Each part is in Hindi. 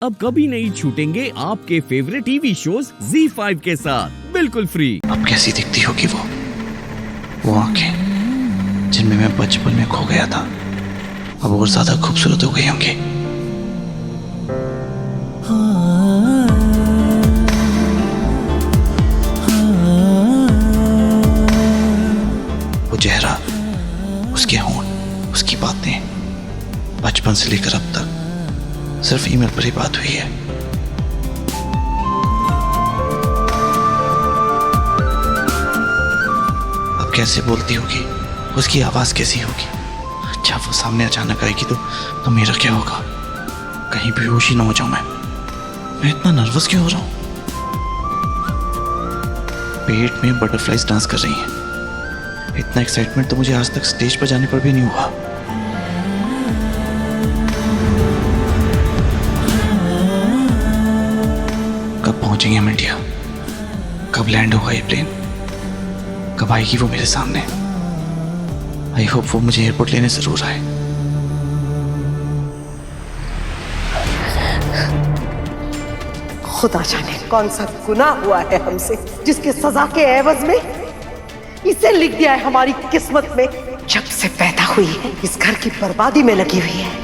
अब कभी नहीं छूटेंगे आपके फेवरेट टीवी शोज ZEE5 के साथ बिल्कुल फ्री। अब कैसी दिखती होगी वो आंखें जिनमें मैं बचपन में खो गया था, अब और ज्यादा खूबसूरत हो गई होंगी। वो चेहरा, उसके होंठ, उसकी बातें, बचपन से लेकर अब तक सिर्फ ईमेल पर ही बात हुई है। अब कैसे बोलती होगी, उसकी आवाज कैसी होगी। अच्छा, वो सामने अचानक आएगी तो मेरा क्या होगा? कहीं बेहोश ही ना हो जाऊं मैं इतना नर्वस क्यों हो रहा हूं? पेट में बटरफ्लाइज डांस कर रही हैं। इतना एक्साइटमेंट तो मुझे आज तक स्टेज पर जाने पर भी नहीं हुआ। कब पहुंचेंगे हम इंडिया? कब लैंड होगा ये प्लेन? कब आएगी वो मेरे सामने? आई होप वो मुझे एयरपोर्ट लेने जरूर आए। खुदा जाने कौन सा गुनाह हुआ है हमसे, जिसके सजा के एवज में इसे लिख दिया है हमारी किस्मत में। जब से पैदा हुई है इस घर की बर्बादी में लगी हुई है।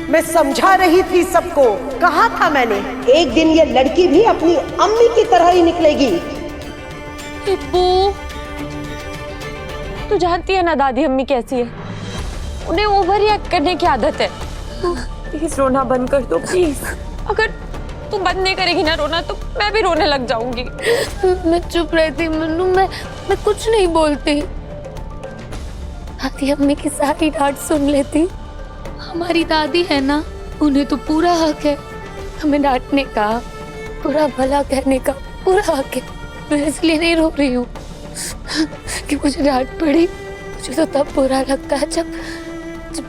मैं समझा रही थी सबको, कहा था मैंने, एक दिन ये लड़की भी अपनी अम्मी की तरह ही निकलेगी। तू जानती है ना दादी अम्मी कैसी है, उन्हें ओवर रिएक्ट करने की आदत है। प्लीज रोना बंद कर दो प्लीज। अगर तू बंद नहीं करेगी ना रोना तो मैं भी रोने लग जाऊंगी। मैं चुप रहती मन्नू, मैं कुछ नहीं बोलती। दादी अम्मी की सारी डांट सुन लेती। हमारी दादी है ना, उन्हें तो पूरा हक है हमें डांटने का, पूरा भला कहने का पूरा हक है। मैं इसलिए नहीं रो रही हूँ कि मुझे डांट पड़ी। मुझे तो तब बुरा लगता है जब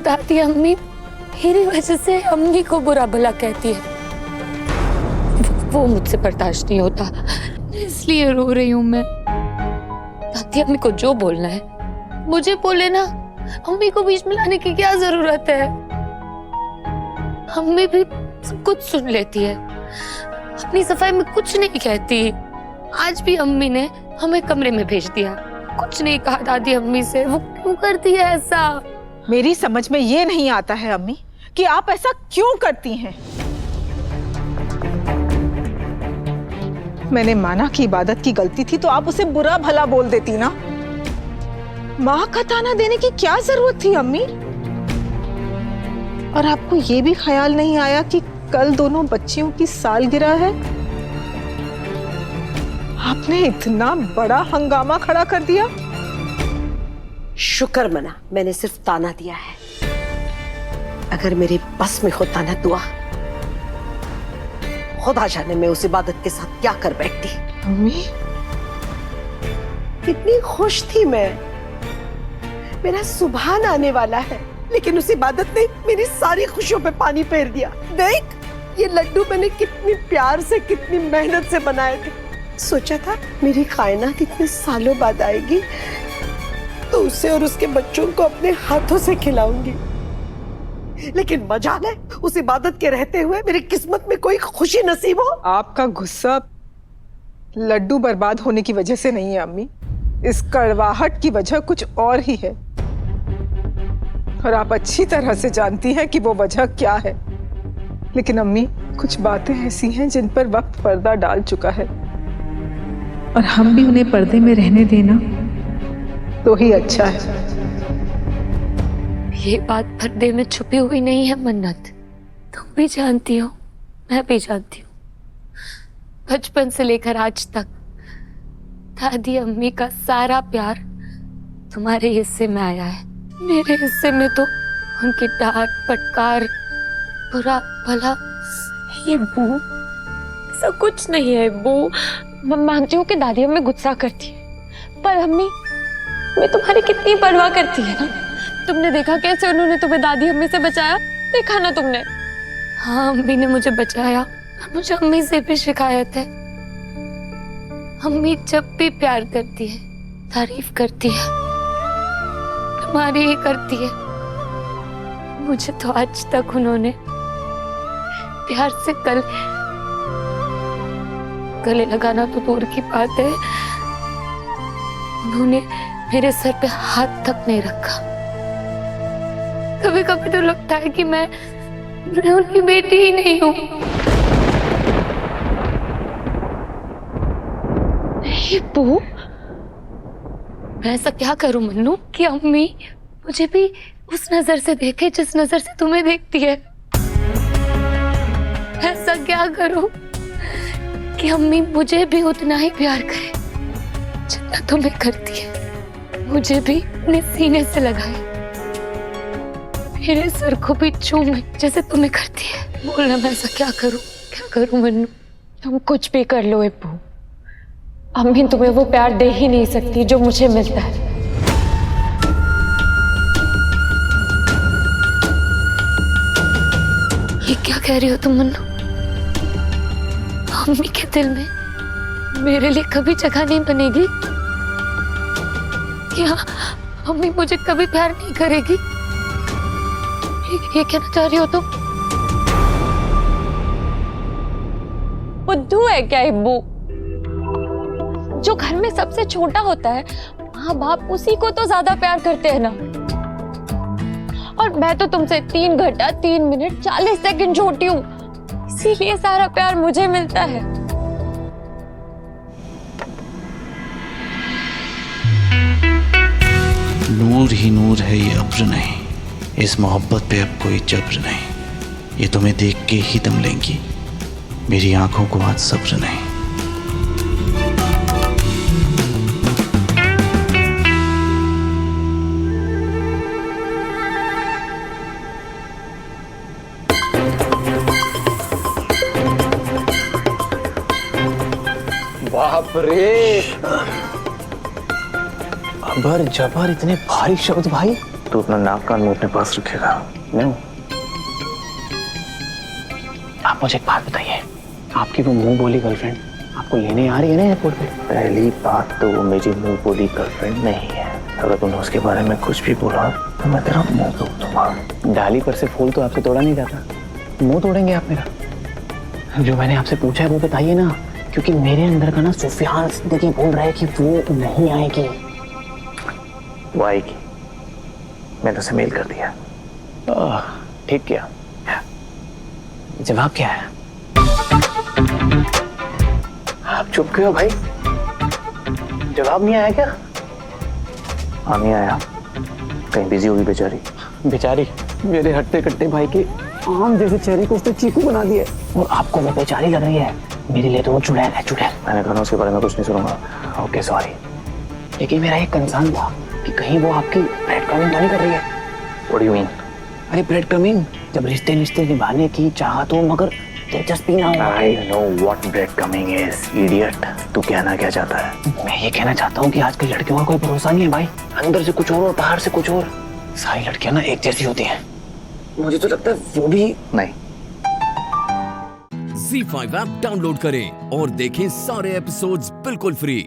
दादी अम्मी मेरी वजह से अम्मी को बुरा भला कहती है। वो मुझसे बर्दाश्त नहीं होता, इसलिए रो रही हूँ मैं। दादी अम्मी को जो बोलना है मुझे बोले ना, अम्मी को बीच में लाने की क्या जरूरत है? अम्मी भी सब कुछ सुन लेती है, अपनी सफाई में कुछ नहीं कहती। आज भी अम्मी ने हमें कमरे में भेज दिया, कुछ नहीं कहा दादी अम्मी से। वो क्यों करती है ऐसा? मेरी समझ में ये नहीं आता है अम्मी कि आप ऐसा क्यों करती हैं। मैंने माना कि इबादत की गलती थी तो आप उसे बुरा भला बोल देती ना। माँ का ताना देने की क्या जरूरत थी अम्मी? और आपको ये भी ख्याल नहीं आया कि कल दोनों बच्चियों की सालगिरह है? आपने इतना बड़ा हंगामा खड़ा कर दिया। शुक्र मना मैंने सिर्फ ताना दिया है, अगर मेरे बस में होता ना दुआ, खुदा जाने मैं उस इबादत के साथ क्या कर बैठती। अम्मी, कितनी खुश थी मैं, मेरा सुभान आने वाला है, लेकिन उस इबादत ने मेरी सारी खुशियों पे पानी फेर दिया। देख, ये लड्डू मैंने कितनी प्यार से, कितनी मेहनत से बनाए थे। सोचा था मेरी कायनात इतने सालों बाद आएगी तो उसे और उसके बच्चों को अपने हाथों से खिलाऊंगी, लेकिन मजाल है उस इबादत के रहते हुए मेरी किस्मत में कोई खुशी नसीब हो। आपका गुस्सा लड्डू बर्बाद होने की वजह से नहीं है अम्मी, इस कड़वाहट की वजह कुछ और ही है, और आप अच्छी तरह से जानती हैं कि वो वजह क्या है। लेकिन अम्मी, कुछ बातें ऐसी हैं जिन पर वक्त पर्दा डाल चुका है, और हम भी उन्हें पर्दे में रहने देना तो ही अच्छा है। ये बात पर्दे में छुपी हुई नहीं है मन्नत, तुम भी जानती हो, मैं भी जानती हूँ। बचपन से लेकर आज तक दादी अम्मी का सारा प्यार तुम्हारे हिस्से में आया है। मेरे हिस्से में तो उनकी डांट, फटकार, बुरा भला। ये बू ऐसा कुछ नहीं है बू। मैं मानती हूँ कि दादी अम्मी गुस्सा करती है, पर अम्मी मैं तुम्हारी कितनी परवाह करती है ना। तुमने देखा कैसे उन्होंने तुम्हें दादी अम्मी से बचाया, देखा ना तुमने। हाँ, अम्मी ने मुझे बचाया, मुझे अम्मी से भी शिकायत है। अम्मी जब भी प्यार करती है, तारीफ करती है, तुम्हारी ही करती है। मुझे तो आज तक उन्होंने प्यार से गले लगाना तो दूर की बात है, उन्होंने मेरे सर पे हाथ तक नहीं रखा। कभी कभी तो लगता है कि मैं उनकी बेटी ही नहीं हूँ। नहीं बहू, मैं ऐसा क्या करूं मन्नू कि अम्मी मुझे भी उस नजर से देखे जिस नजर से तुम्हें देखती है। ऐसा क्या करूं कि अम्मी मुझे भी उतना ही प्यार करे जितना तुम्हें करती है। मुझे भी अपने सीने से लगाए, मेरे सर को भी चूमे जैसे तुम्हें करती है। बोलना मैं ऐसा क्या करूं मन्नू? तुम कुछ भी कर लो बहू, अम्मी तुम्हें वो प्यार दे ही नहीं सकती जो मुझे मिलता है। ये क्या कह रही हो तुम मन्नू? अम्मी के दिल में मेरे लिए कभी जगह नहीं बनेगी? क्या अम्मी मुझे कभी प्यार नहीं करेगी? ये कहना चाह रही हो तुम? बुद्धू है क्या इब्बू? जो घर में सबसे छोटा होता है, माँ बाप उसी को तो ज्यादा प्यार करते हैं ना। और मैं तो तुमसे 3 घंटा 3 मिनट 40 सेकंड छोटी हूँ, इसीलिए सारा प्यार मुझे मिलता है। नूर ही नूर है ये अब्र नहीं, इस मोहब्बत पे अब कोई जब्र नहीं। ये तुम्हें देख के ही दम लेंगी, मेरी आंखों को आज सब्र नहीं। बाप रे, अबर जबर इतने भारी शब्द भाई। तू अपना नाक कान मुंह अपने पास रखेगा। नहीं, आप मुझे एक बात बताइए, आपकी वो मुंह बोली गर्लफ्रेंड आपको लेने आ रही है ना एयरपोर्ट पे? पहली बात तो वो मेरी मुंह बोली गर्लफ्रेंड नहीं है। अगर तूने उसके बारे में कुछ भी बोला तो मैं तेरा मुंह तोड़ दूंगा। डाली पर से फूल तो आपसे तोड़ा नहीं जाता, मुंह तोड़ेंगे आप मेरा? जो मैंने आपसे पूछा है वो बताइए ना, क्योंकि मेरे अंदर का ना सुफियान सिद्दीकी बोल रहा है कि वो नहीं आएगी। वो आएगी, मैंने उसे मेल कर दिया। ठीक किया। जवाब क्या है? आप चुप क्यों हो भाई? जवाब नहीं आया क्या? हाँ नहीं आया, कहीं बिजी होगी बेचारी। बेचारी? मेरे हट्टे कट्टे भाई के आम जैसे चेहरे को उसने चीकू बना दिया है। और आपको वो बेचारी लग रही है? मेरे लिए तो वो चुड़ैल है, चुड़ैल। मैंने कहा उसके बारे में कुछ नहीं सुनूंगा। ओके सॉरी, लेकिन मेरा एक कंसर्न था कि कहीं वो आपकी ब्रेड क्रमिंग तो नहीं कर रही है? What do you mean? अरे ब्रेड क्रमिंग, जब रिश्ते निभाने की चाहत हो मगर दिलचस्पी ना हो। I know what breadcrumbing is, idiot. तू कहना क्या चाहता है? मैं ये कहना चाहता हूँ कि आजकल लड़कियों का कोई भरोसा नहीं है भाई। अंदर से कुछ और बाहर से कुछ और। सारी लड़कियां ना एक जैसी होती हैं। मुझे तो लगता है वो भी नहीं। Z5 ऐप डाउनलोड करें और देखें सारे एपिसोड्स बिल्कुल फ्री।